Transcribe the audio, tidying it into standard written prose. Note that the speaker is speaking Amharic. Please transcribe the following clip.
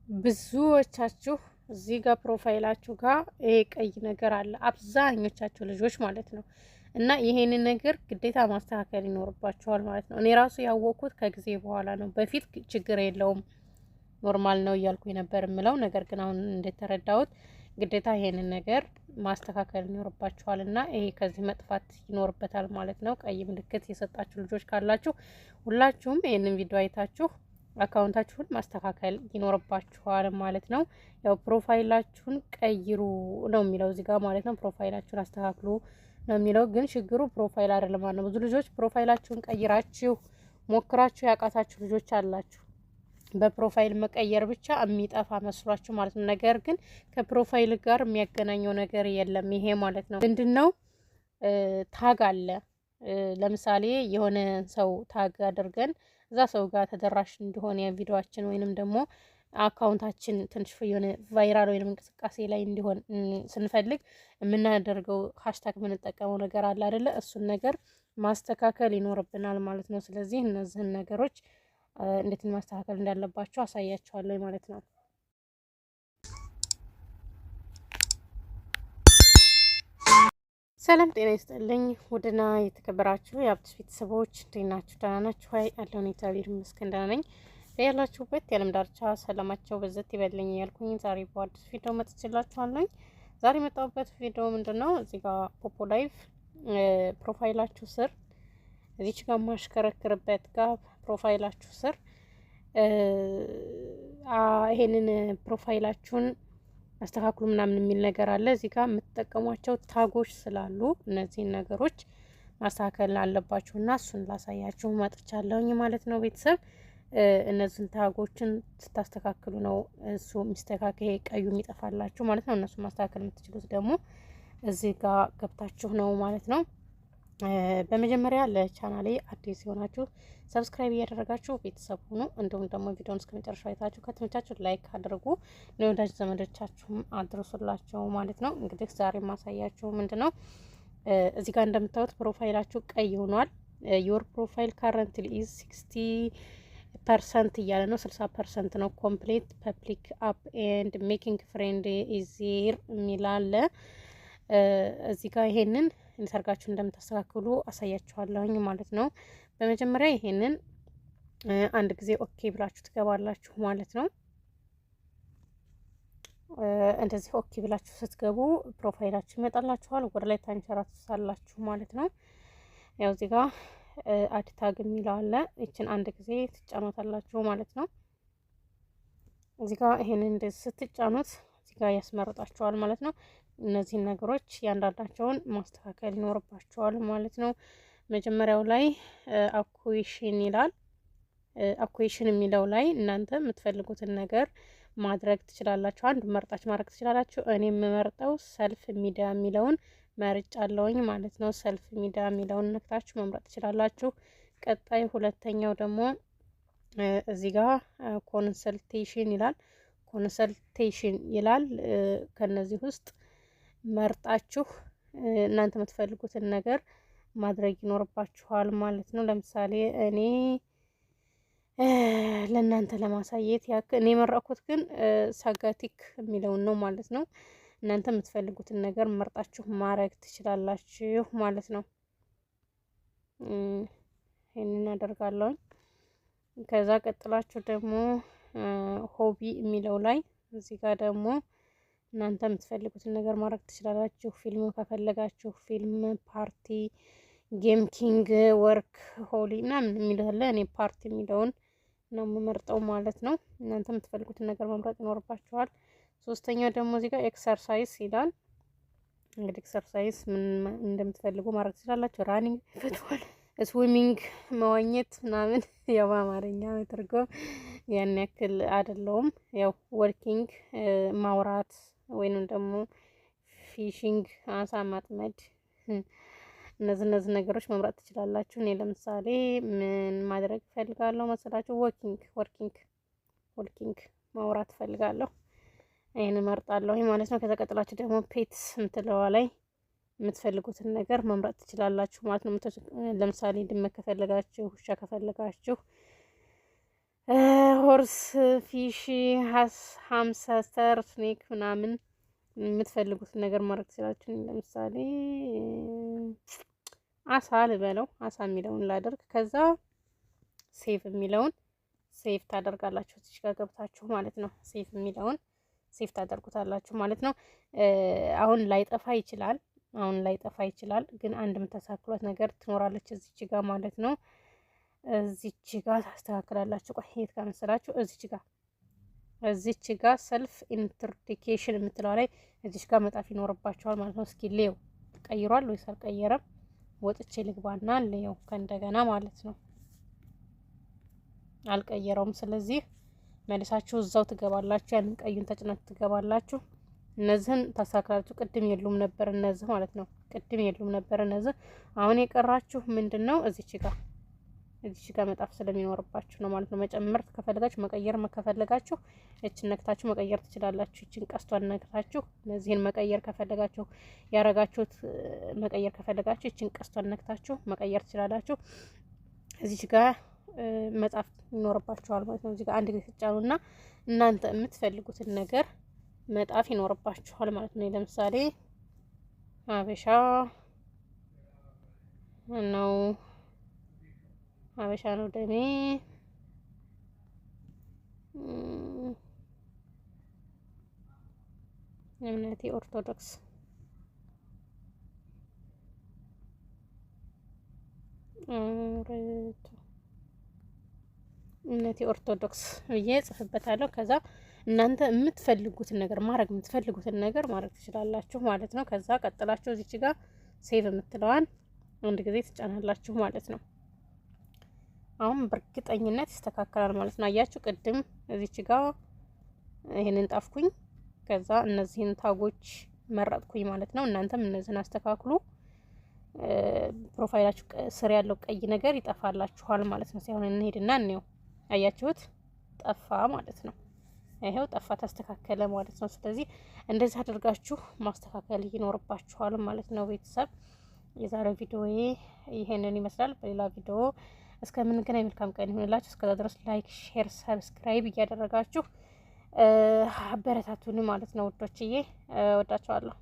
ብዙዎቻችሁ እዚህ ጋር ፕሮፋይላችሁ ጋር ይሄ ቀይ ነገር አለ፣ አብዛኞቻችሁ ልጆች ማለት ነው። እና ይሄንን ነገር ግዴታ ማስተካከል ይኖርባችኋል ማለት ነው። እኔ ራሱ ያወቅኩት ከጊዜ በኋላ ነው። በፊት ችግር የለውም ኖርማል ነው እያልኩ ነበር የምለው። ነገር ግን አሁን እንደተረዳሁት ግዴታ ይሄንን ነገር ማስተካከል ይኖርባችኋል እና ይሄ ከዚህ መጥፋት ይኖርበታል ማለት ነው። ቀይ ምልክት የሰጣችሁ ልጆች ካላችሁ ሁላችሁም ይሄንን ቪዲዮ አይታችሁ አካውንታችሁን ማስተካከል ይኖርባችኋል ማለት ነው። ያው ፕሮፋይላችሁን ቀይሩ ነው የሚለው እዚህ ጋር ማለት ነው። ፕሮፋይላችሁን አስተካክሉ ነው የሚለው፣ ግን ችግሩ ፕሮፋይል አይደለም ማለት ነው። ብዙ ልጆች ፕሮፋይላችሁን ቀይራችሁ ሞክራችሁ ያቃታችሁ ልጆች አላችሁ። በፕሮፋይል መቀየር ብቻ የሚጠፋ መስሏችሁ ማለት ነው። ነገር ግን ከፕሮፋይል ጋር የሚያገናኘው ነገር የለም ይሄ ማለት ነው። ምንድነው ታግ አለ። ለምሳሌ የሆነ ሰው ታግ አድርገን እዛ ሰው ጋር ተደራሽ እንዲሆን የቪዲዮአችን ወይንም ደግሞ አካውንታችን ትንሽ የሆነ ቫይራል ወይንም እንቅስቃሴ ላይ እንዲሆን ስንፈልግ የምናደርገው ሃሽታግ የምንጠቀመው ነገር አለ አይደለ? እሱን ነገር ማስተካከል ይኖርብናል ማለት ነው። ስለዚህ እነዚህን ነገሮች እንዴት ማስተካከል እንዳለባቸው አሳያችኋለሁ ማለት ነው። ሰላም ጤና ይስጥልኝ። ውድና የተከበራችሁ የአብትሽ ቤተሰቦች እንዴት ናችሁ? ደህና ናችሁ? ሀይ አለሁኝ እግዚአብሔር ይመስገን ደህና ነኝ። በያላችሁበት የዓለም ዳርቻ ሰላማቸው በዘት ይበልኝ ያልኩኝ ዛሬ በአዲስ ቪዲዮ መጥቼላችኋለሁ። ዛሬ የመጣሁበት ቪዲዮ ምንድነው እዚህ ጋር ፖፖ ላይቭ ፕሮፋይላችሁ ስር እዚች ጋር ማሽከረክርበት ጋር ፕሮፋይላችሁ ስር ይሄንን ፕሮፋይላችሁን አስተካክሉ ምናምን የሚል ነገር አለ። እዚህ ጋር የምትጠቀሟቸው ታጎች ስላሉ እነዚህን ነገሮች ማስተካከል አለባችሁ እና እሱን ላሳያችሁ መጥቻለሁኝ ማለት ነው። ቤተሰብ እነዚህን ታጎችን ስታስተካክሉ ነው እሱ የሚስተካከል ቀዩ የሚጠፋላችሁ ማለት ነው። እነሱን ማስተካከል የምትችሉት ደግሞ እዚህ ጋር ገብታችሁ ነው ማለት ነው። በመጀመሪያ ለቻናሌ አዲስ የሆናችሁ ሰብስክራይብ እያደረጋችሁ ቤተሰብ ሁኑ። እንዲሁም ደግሞ ቪዲዮውን እስከ መጨረሻው አይታችሁ ከተመቻችሁ ላይክ አድርጉ፣ ለወዳጅ ዘመዶቻችሁም አድርሱላቸው ማለት ነው። እንግዲህ ዛሬ ማሳያችሁ ምንድነው እዚህ ጋር እንደምታዩት ፕሮፋይላችሁ ቀይ ሆኗል። ዮር ፕሮፋይል ካረንትሊ ኢዝ 60% እያለ ነው። 60% ነው። ኮምፕሊት ፐብሊክ አፕ ኤንድ ሜኪንግ ፍሬንድ ኢዚር የሚላለ እዚህ ጋር ይሄንን እንሰርጋችሁ እንደምታስተካክሉ አሳያችኋለሁኝ ማለት ነው። በመጀመሪያ ይሄንን አንድ ጊዜ ኦኬ ብላችሁ ትገባላችሁ ማለት ነው። እንደዚህ ኦኬ ብላችሁ ስትገቡ ፕሮፋይላችሁ ይመጣላችኋል። ወደ ላይ ታንሸራትሳላችሁ ማለት ነው። ያው እዚህ ጋር አድ ታግ የሚለው አለ። እችን አንድ ጊዜ ትጫኑታላችሁ ማለት ነው። እዚህ ጋር ይሄንን እንደዚህ ስትጫኑት እዚህ ጋር ያስመርጣችኋል ማለት ነው። እነዚህን ነገሮች ያንዳንዳቸውን ማስተካከል ይኖርባቸዋል ማለት ነው። መጀመሪያው ላይ አኩዌሽን ይላል። አኩዌሽን የሚለው ላይ እናንተ የምትፈልጉትን ነገር ማድረግ ትችላላችሁ። አንድ መርጣችሁ ማድረግ ትችላላችሁ። እኔ የምመርጠው ሰልፍ ሚዲያ የሚለውን መርጫለሁኝ ማለት ነው። ሰልፍ ሚዲያ የሚለውን ነክታችሁ መምረጥ ትችላላችሁ። ቀጣይ ሁለተኛው ደግሞ እዚህ ጋር ኮንሰልቴሽን ይላል። ኮንሰልቴሽን ይላል። ከነዚህ ውስጥ መርጣችሁ እናንተ የምትፈልጉትን ነገር ማድረግ ይኖርባችኋል ማለት ነው። ለምሳሌ እኔ ለእናንተ ለማሳየት ያክል እኔ የመረጥኩት ግን ሳጋቲክ የሚለውን ነው ማለት ነው። እናንተ የምትፈልጉትን ነገር መርጣችሁ ማድረግ ትችላላችሁ ማለት ነው። ይሄንን አደርጋለሁኝ። ከዛ ቀጥላችሁ ደግሞ ሆቢ የሚለው ላይ እዚህ ጋር ደግሞ እናንተ የምትፈልጉትን ነገር ማድረግ ትችላላችሁ። ፊልም ከፈለጋችሁ ፊልም፣ ፓርቲ፣ ጌም ኪንግ፣ ወርክ ሆሊ ምናምን የሚለው አለ። እኔ ፓርቲ የሚለውን ነው የምመርጠው ማለት ነው። እናንተ የምትፈልጉትን ነገር መምረጥ ይኖርባችኋል። ሶስተኛው ደግሞ እዚህ ጋር ኤክሰርሳይዝ ይላል። እንግዲህ ኤክሰርሳይዝ ምን እንደምትፈልጉ ማድረግ ትችላላችሁ። ራኒንግ ፈትዋል፣ ስዊሚንግ መዋኘት ምናምን ያው በአማርኛ ትርጉም ያን ያክል አይደለውም። ያው ወርኪንግ ማውራት ወይንም ደግሞ ፊሽንግ አሳ ማጥመድ እነዚህ ነገሮች መምረጥ ትችላላችሁ። እኔ ለምሳሌ ምን ማድረግ ፈልጋለሁ መሰላችሁ? ወርኪንግ ማውራት ፈልጋለሁ። ይሄን እመርጣለሁ ማለት ነው። ከዛ ቀጥላችሁ ደግሞ ፔትስ ምትለዋ ላይ የምትፈልጉትን ነገር መምረጥ ትችላላችሁ ማለት ነው። ለምሳሌ ድመት ከፈለጋችሁ፣ ውሻ ከፈለጋችሁ ሆርስ ፊሽ ሃምስተር ስኔክ ምናምን የምትፈልጉትን ነገር ማድረግ ትችላችሁ። ለምሳሌ አሳ ልበለው፣ አሳ የሚለውን ላደርግ። ከዛ ሴቭ የሚለውን ሴቭ ታደርጋላችሁ እዚህ ጋር ገብታችሁ ማለት ነው። ሴቭ የሚለውን ሴቭ ታደርጉታላችሁ ማለት ነው። አሁን ላይጠፋ ይችላል፣ ግን አንድ የምታሳክሏት ነገር ትኖራለች እዚች ጋር ማለት ነው። እዚች ጋር ታስተካክላላችሁ። ቆይ የት ጋር መሰላችሁ? እዚች ጋር ሰልፍ ኢንተርዲኬሽን የምትለው ላይ እዚች ጋር መጣፍ ይኖርባችኋል ማለት ነው። እስኪ ሌው ቀይሯል ወይስ አልቀየረም? ወጥቼ ልግባና ሌው ከእንደገና ማለት ነው። አልቀየረውም። ስለዚህ መልሳችሁ እዛው ትገባላችሁ። ያንን ቀዩን ተጭናችሁ ትገባላችሁ። እነዚህን ታስተካክላችሁ። ቅድም የሉም ነበር እነዚህ ማለት ነው። እነዚህ አሁን የቀራችሁ ምንድነው? እዚች ጋር መጣፍ ስለሚኖርባችሁ ነው ማለት ነው። መጨመር ከፈለጋችሁ መቀየር ከፈለጋችሁ እችን ነክታችሁ መቀየር ትችላላችሁ። እችን ቀስቷን ነክታችሁ እነዚህን መቀየር ከፈለጋችሁ ያረጋችሁት መቀየር ከፈለጋችሁ እችን ቀስቷን ነክታችሁ መቀየር ትችላላችሁ። እዚች ጋር መጻፍ ይኖርባችኋል ማለት ነው። እዚህ ጋር አንድ ጊዜ ተጫኑና እናንተ የምትፈልጉትን ነገር መጣፍ ይኖርባችኋል ማለት ነው። ለምሳሌ ሀበሻ ነው ደሜ እምነቴ ኦርቶዶክስ እምነቴ ኦርቶዶክስ ብዬ ጽፍበታለሁ። ከዛ እናንተ የምትፈልጉትን ነገር ማድረግ ትችላላችሁ ማለት ነው። ከዛ ቀጥላችሁ እዚች ጋር ሴቭ የምትለዋን አንድ ጊዜ ትጫናላችሁ ማለት ነው። አሁን በእርግጠኝነት ይስተካከላል ማለት ነው። አያችሁ ቅድም እዚች ጋር ይሄንን ጣፍኩኝ። ከዛ እነዚህን ታጎች መረጥኩኝ ማለት ነው። እናንተም እነዚህን አስተካክሉ። ፕሮፋይላችሁ ስር ያለው ቀይ ነገር ይጠፋላችኋል ማለት ነው። ሲሆን እንሄድና እንየው። አያችሁት? ጠፋ ማለት ነው። ይሄው ጠፋ፣ ተስተካከለ ማለት ነው። ስለዚህ እንደዚህ አድርጋችሁ ማስተካከል ይኖርባችኋል ማለት ነው። ቤተሰብ የዛሬው ቪዲዮ ይሄንን ይመስላል። በሌላ ቪዲዮ እስከምንገናኝ መልካም ቀን ይሁንላችሁ። እስከዛ ድረስ ላይክ፣ ሼር፣ ሰብስክራይብ እያደረጋችሁ አበረታቱን ማለት ነው ውዶችዬ። ወዳችኋለሁ።